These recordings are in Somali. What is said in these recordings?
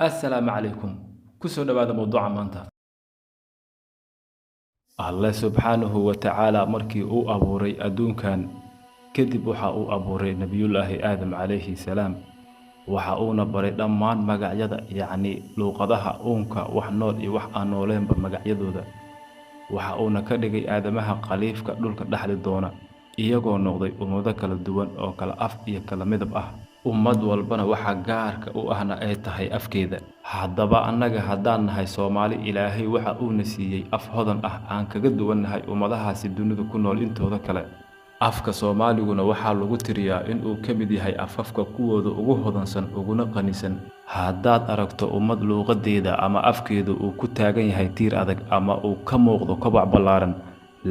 السلام عليكم كسو دواada mowduuca maanta alle subxaanahu wa tacaala markii uu abuuray adduunkan kadib waxa uu abuuray nebiyullaahi aadam calayhi salaam waxa uuna baray dhammaan magacyada yacni luuqadaha uunka wax nool iyo wax aan nooleenba magacyadooda waxa uuna ka dhigay aadamaha khaliifka dhulka dhaxli doona iyagoo noqday ummado kala duwan oo kala af iyo kala midab ah ummad walbana waxa gaarka u ahna ay tahay afkeeda haddaba annaga haddaan nahay Soomaali Ilaahay waxa uu na siiyay af hodan ah aan kaga duwannahay ummadahaasi dunida ku nool intooda kale afka Soomaaliguna waxa lagu tiriyaa in uu ka mid yahay afafka kuwooda ugu hodansan uguna qanisan haddaad aragto ummad luuqadeeda ama afkeedu uu ku taagan yahay tiir adag ama uu ka muuqdo kobac ballaaran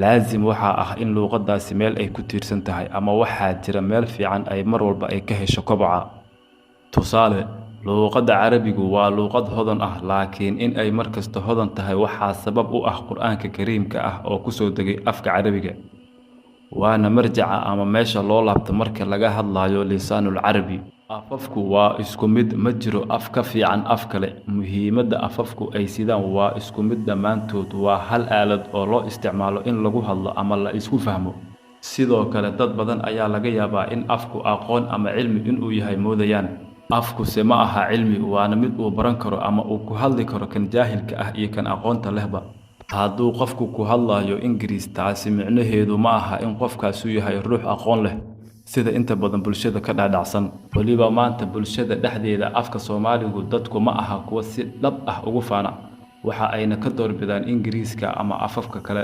laazim waxa ah in luuqadaasi meel ay ku tiirsan tahay ama waxa jira meel fiican ay mar walba ay ka hesho kobaca tusaale luuqada Carabigu waa luuqad hodan ah laakiin in ay markasta hodan tahay waxa sabab u ah Qur'aanka Kariimka ah oo ku soo degay afka Carabiga waana marjaca ama meesha loo laabto marka laga hadlayo lisaanul Carabi afafku waa isku mid ma jiro af ka fiican af kale muhiimadda afafku ay sidaan waa isku mid dhammaantood waa hal aalad oo loo isticmaalo in lagu hadlo ama la isku fahmo sidoo kale dad badan ayaa laga yaabaa in afku aqoon ama cilmi inuu yahay moodayaan afku se ma aha cilmi waana mid uu baran karo ama uu ku hadli karo kan jaahilka ah iyo kan aqoonta lehba hadduu qofku ku hadlayo Ingiriis taasi micnaheedu ma aha in qofkaas uu yahay ruux aqoon leh sida inta badan bulshada ka dhaadhacsan waliba maanta bulshada dhexdeeda afka Soomaaligu dadku ma aha kuwa si dhab ah ugu faana waxa ayna ka doorbidaan Ingiriiska ama afafka kale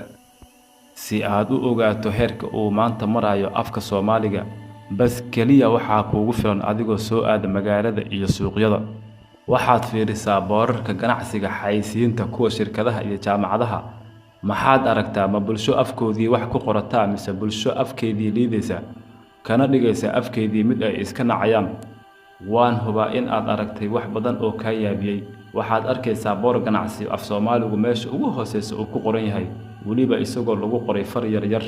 si aad u ogaato heerka uu maanta marayo afka Soomaaliga bas kaliya waxa kuugu filan adigoo soo aada magaalada iyo suuqyada waxaad fiirisaa boorarka ganacsiga xayisiinta kuwa shirkadaha iyo jaamacadaha maxaad aragtaa ma bulsho afkoodii wax ku qorataa mise bulsho afkeedii liidaysa kana dhigaysa afkeedii mid ay iska nacayaan waan hubaa in aad aragtay wax badan oo ka yaabiyay waxaad arkaysaa boor ganacsi af Soomaaligu meesha ugu hooseysa uu ku qoran yahay waliba isagoo lagu qoray far yar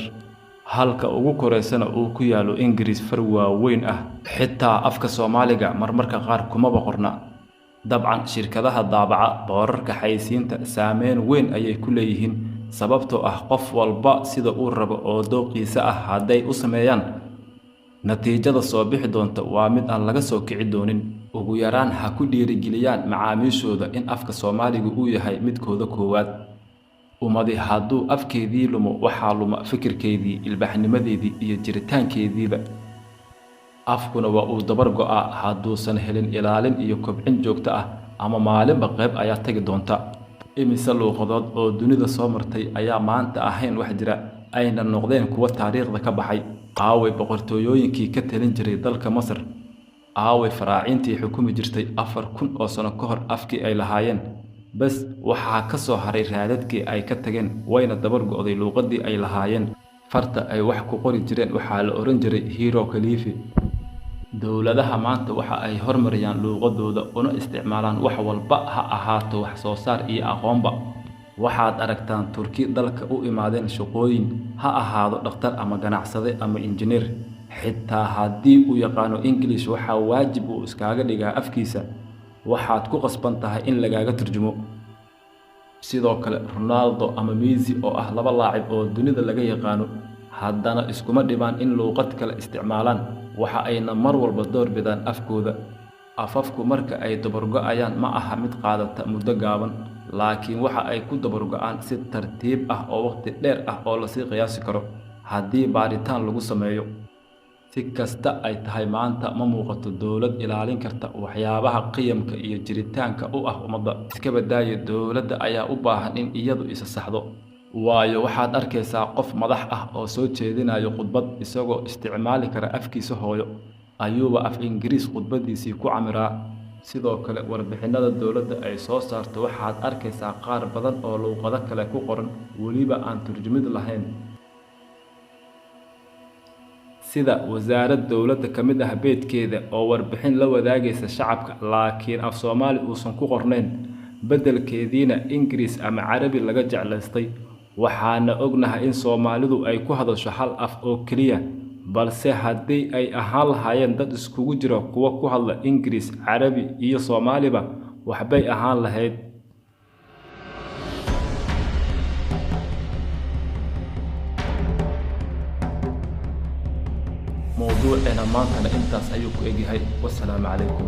halka ugu koreysana uu ku yaalo Ingiriis far waaweyn ah xitaa afka Soomaaliga marmarka qaar kuma boqorna dabcan shirkadaha daabaca boorarka xayisiinta saameyn weyn ayay ku leeyihiin sababtoo ah qof walba sida uu rabo oo dooqiisa ah haday u sameeyaan natiijada soo bixi doonta waa mid aan laga soo kici doonin ugu yaraan ha ku dhiirigeliyaan macaamiishooda in afka Soomaaligu uu yahay midkooda koowaad umadi hadduu afkeedii lumo waxa luma fikirkeedii ilbaxnimadeedii iyo jiritaankeediiba afkuna waa uu dabar go'a hadduusan helin ilaalin iyo kobcin joogto ah ama maalinba qayb ayaa tagi doonta imise luuqadood oo dunida soo martay ayaa maanta ahayn wax jira ayna noqdeen kuwa taariikhda ka baxay aaway boqortooyooyinkii ka talin jiray dalka Masar aaway faraacintii xukumi jirtay 4000 oo sano ka hor afkii ay lahaayeen bas waxa ka soo haray raadadkii ay ka tageen wayna dabar go'day luuqadii ay lahaayeen farta ay wax ku qori jireen waxa la oran jiray hieroglyph dawladaha maanta waxa ay hormariyaan luuqadooda una isticmaalaan wax walba ha ahaato wax soo saar iyo aqoonba waxaad aragtaan Turki dalka u imaadeen shaqooyin ha ahaado dhakhtar ama ganacsade ama injineer xitaa haddii uu yaqaano English waxa waajib uu iskaga dhigaa afkiisa waxaad ku qasban tahay in lagaaga turjumo sidoo kale Ronaldo ama Messi oo ah laba laacib oo dunida laga yaqaano haddana iskuma dhibaan in luuqad kale isticmaalaan waxa ayna mar walba door bidaan afkooda afafku marka ay dabargo'ayaan ma aha mid qaadata muddo gaaban laakiin waxa ay ku dabargo'aan si tartiib ah oo waqti dheer ah oo la sii qiyaasi karo haddii baaritaan lagu sameeyo si kasta ay tahay maanta ma muuqato dawlad ilaalin karta waxyaabaha qiyamka iyo jiritaanka u ah ummadda iska badaayo dawladda ayaa u baahan in iyadu isa saxdo waayo waxaad arkaysaa qof madax ah oo soo jeedinayo khudbad isagoo isticmaali kara afkiisa hooyo ayuuba af Ingiriis khudbadiisii ku camiraa sidoo kale warbixinada dawladda ay soo saarto waxaad arkaysaa qaar badan oo luuqado kale ku qoran waliba aan turjumid lahayn sida wasaaradda dawladda kamid ah beedkeeda oo warbixin la wadaagaysa shacabka laakiin af Soomaali uusan ku qornayn bedelkeediina Ingiriis ama Carabi laga jeclaystay waxaana ognahay in Soomaalidu ay ku hadasho hal af oo kaliya balse haddii ay ahaan lahaayeen dad iskugu jira kuwa ku hadla Ingiriis Carabi iyo Soomaaliba waxbay ahaan lahayd موضوعنا ما كان انت سأيوك إجهاي والسلام عليكم.